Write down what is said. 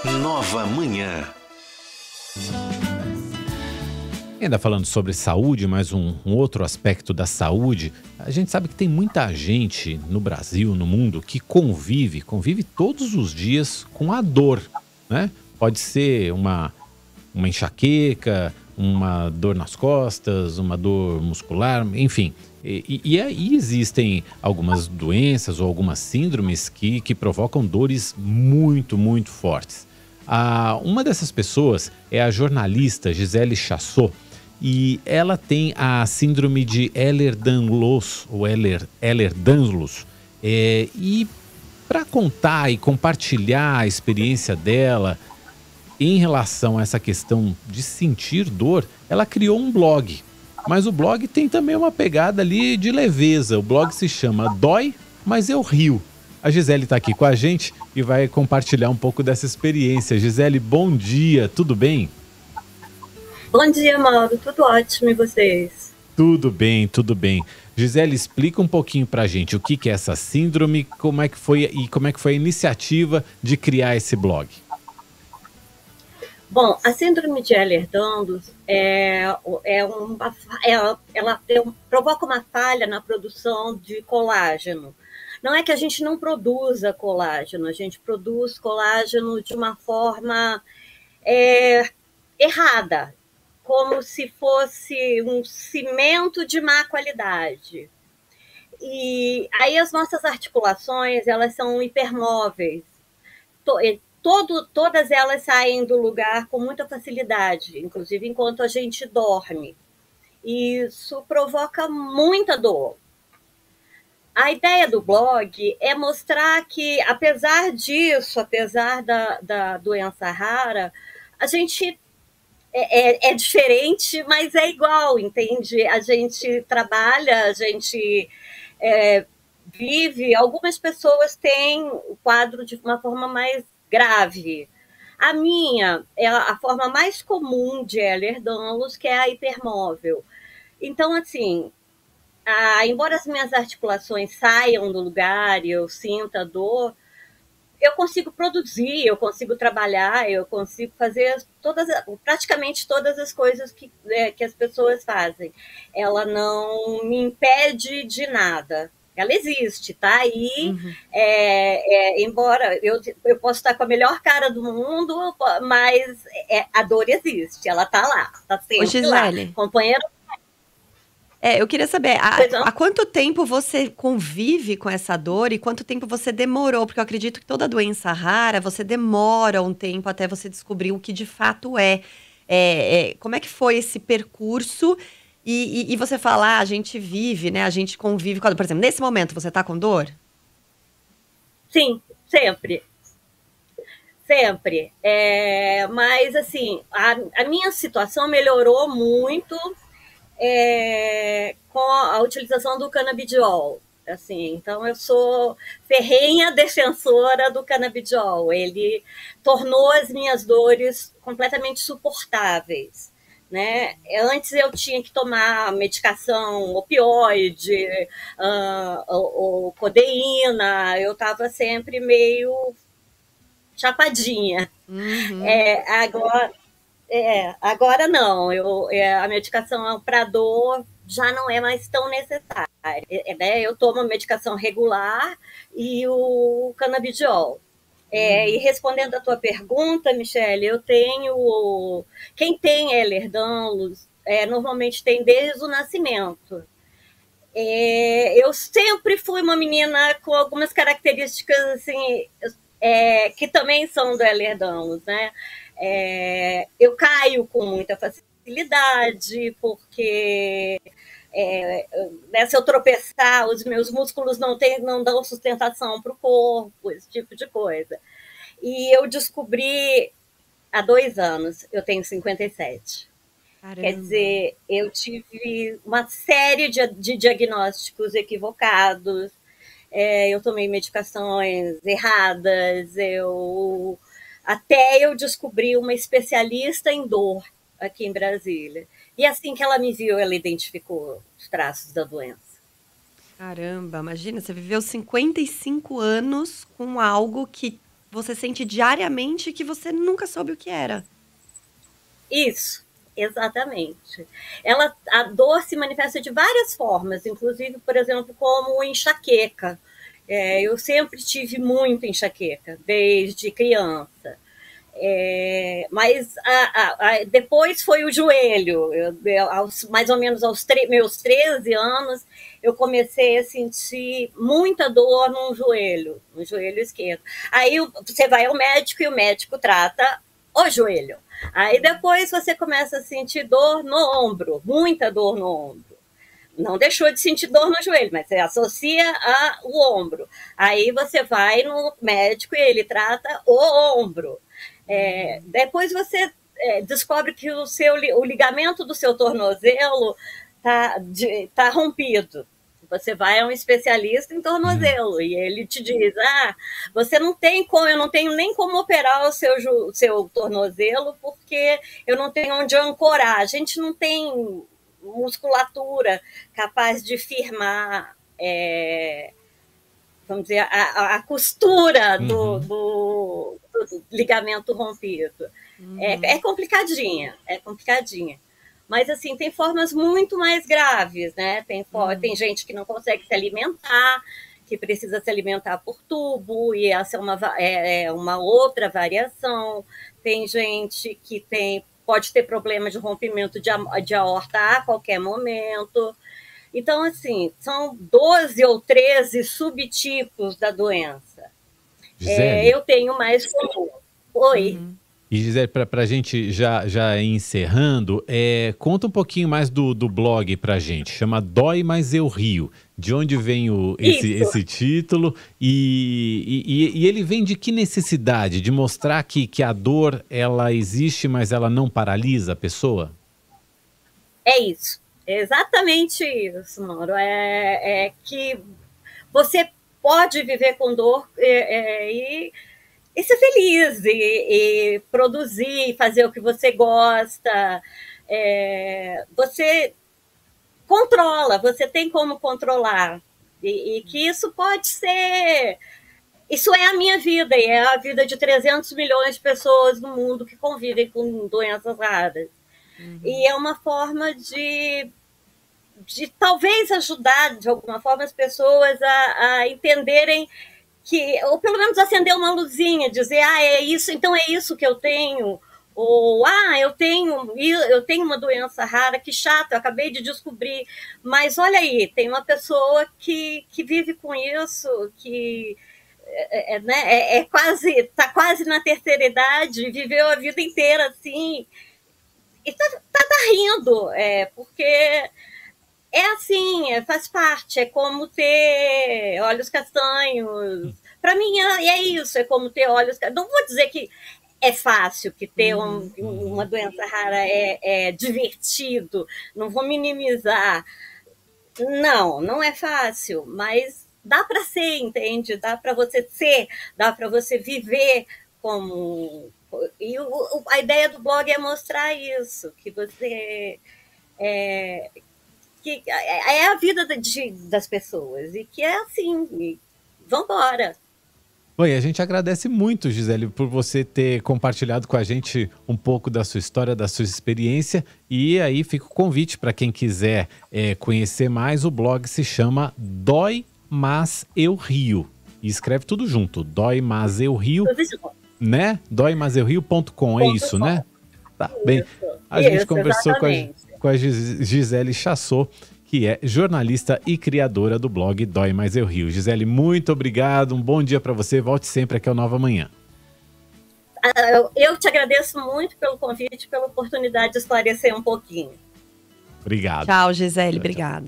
Nova Manhã. Ainda falando sobre saúde, mas um outro aspecto da saúde, a gente sabe que tem muita gente no Brasil, no mundo, que convive todos os dias com a dor, né? Pode ser uma enxaqueca, uma dor nas costas, uma dor muscular, enfim. E aí existem algumas doenças ou algumas síndromes que provocam dores muito, muito fortes. Uma dessas pessoas é a jornalista Gisele Chassot, e ela tem a síndrome de Ehlers-Danlos, ou Ehlers-Danlos. E para contar e compartilhar a experiência dela em relação a essa questão de sentir dor, ela criou um blog. Mas o blog tem também uma pegada ali de leveza. O blog se chama Dói, mas eu rio. A Gisele está aqui com a gente e vai compartilhar um pouco dessa experiência. Gisele, bom dia, tudo bem? Bom dia, Mauro. Tudo ótimo, e vocês? Tudo bem, tudo bem. Gisele, explica um pouquinho pra gente o que é essa síndrome, como é que foi a iniciativa de criar esse blog. Bom, a síndrome de Ehlers-Danlos provoca uma falha na produção de colágeno. Não é que a gente não produza colágeno, a gente produz colágeno de uma forma errada, como se fosse um cimento de má qualidade. E aí as nossas articulações, elas são hipermóveis. Todas elas saem do lugar com muita facilidade, inclusive enquanto a gente dorme. Isso provoca muita dor. A ideia do blog é mostrar que, apesar disso, apesar da doença rara, a gente é diferente, mas é igual, entende? A gente trabalha, a gente vive. Algumas pessoas têm o quadro de uma forma mais grave. A minha é a forma mais comum de Ehlers-Danlos, que é a hipermóvel. Então, assim, embora as minhas articulações saiam do lugar e eu sinta dor, eu consigo produzir, eu consigo trabalhar, eu consigo fazer praticamente todas as coisas que as pessoas fazem. Ela não me impede de nada. Ela existe, tá aí. Embora eu possa estar com a melhor cara do mundo, mas a dor existe, ela tá lá, tá sempre lá. Companheiro. Eu queria saber, há quanto tempo você convive com essa dor e quanto tempo você demorou? Porque eu acredito que toda doença rara, você demora um tempo até você descobrir o que de fato é. Como é que foi esse percurso? E você fala, a gente vive, né? A gente convive com a dor. Por exemplo, nesse momento, você tá com dor? Sim, sempre. Sempre. Mas, assim, a minha situação melhorou muito com a utilização do canabidiol. Assim, então, eu sou ferrenha defensora do canabidiol. Ele tornou as minhas dores completamente suportáveis. Né? Antes eu tinha que tomar medicação opioide, ou codeína, eu estava sempre meio chapadinha. Agora não, a medicação para dor já não é mais tão necessária. Né? Eu tomo a medicação regular e o canabidiol. E respondendo a tua pergunta, Michele, eu tenho... Quem tem Ehlers-Danlos normalmente tem desde o nascimento. Eu sempre fui uma menina com algumas características assim, que também são do Ehlers-Danlos, né? Eu caio com muita facilidade, porque se eu tropeçar, os meus músculos não dão sustentação para o corpo, esse tipo de coisa. E eu descobri há 2 anos, eu tenho 57. Caramba. Quer dizer, eu tive uma série de diagnósticos equivocados, eu tomei medicações erradas, até eu descobri uma especialista em dor aqui em Brasília. E assim que ela me viu, ela identificou os traços da doença. Caramba, imagina, você viveu 55 anos com algo que você sente diariamente que você nunca soube o que era. Isso, exatamente. A dor se manifesta de várias formas, inclusive, por exemplo, como enxaqueca. Eu sempre tive muito enxaqueca, desde criança. Mas depois foi o joelho. Mais ou menos aos meus 13 anos, eu comecei a sentir muita dor no joelho esquerdo. Aí você vai ao médico e o médico trata o joelho. Aí depois você começa a sentir dor no ombro, muita dor no ombro. Não deixou de sentir dor no joelho, mas você associa ao ombro. Aí você vai no médico e ele trata o ombro. Depois você descobre que o ligamento do seu tornozelo tá rompido. Você vai a um especialista em tornozelo e ele te diz, eu não tenho nem como operar o seu tornozelo porque eu não tenho onde ancorar. A gente não tem musculatura capaz de firmar, vamos dizer, a costura do ligamento rompido. É complicadinha. Mas, assim, tem formas muito mais graves, né? Tem gente que não consegue se alimentar, que precisa se alimentar por tubo, e essa é uma outra variação. Tem gente que pode ter problema de rompimento de aorta a qualquer momento. Então, assim, são 12 ou 13 subtipos da doença. Eu tenho mais comum. Oi. E, Gisele, para a gente já ir encerrando, conta um pouquinho mais do blog para a gente. Chama Dói Mas Eu Rio. De onde vem esse título? E ele vem de que necessidade? De mostrar que a dor, ela existe, mas ela não paralisa a pessoa? É isso. É exatamente isso, Mauro. Que você pode viver com dor e ser feliz, e produzir, fazer o que você gosta. Você controla, você tem como controlar. E que isso pode ser... Isso é a minha vida, e é a vida de 300 milhões de pessoas no mundo que convivem com doenças raras. E é uma forma de talvez ajudar, de alguma forma, as pessoas a entenderem ou pelo menos acender uma luzinha, dizer, é isso, então é isso que eu tenho, ou eu tenho uma doença rara, que chato, eu acabei de descobrir, mas olha aí, tem uma pessoa que vive com isso, que está quase na terceira idade, viveu a vida inteira assim, e tá rindo, porque assim, faz parte, é como ter olhos castanhos. Para mim é isso, é como ter olhos castanhos. Não vou dizer que é fácil, que ter uma doença rara é divertido, não vou minimizar. Não é fácil, mas dá para ser, entende? Dá para você ser, dá para você viver como... E a ideia do blog é mostrar isso, que você... que é a vida das pessoas, e que é assim, vambora. Bom, e a gente agradece muito, Gisele, por você ter compartilhado com a gente um pouco da sua história, da sua experiência, e aí fica o convite para quem quiser conhecer mais. O blog se chama Dói Mas Eu Rio, e escreve tudo junto, Dói Mas Eu Rio, né? doimaseurrio.com, é isso, né? Tá, bem, a gente conversou com a Gisele Chassot, que é jornalista e criadora do blog Dói Mas Eu Rio. Gisele, muito obrigado, um bom dia para você, volte sempre aqui ao Nova Manhã. Eu te agradeço muito pelo convite, pela oportunidade de esclarecer um pouquinho. Obrigado. Tchau, Gisele, obrigada.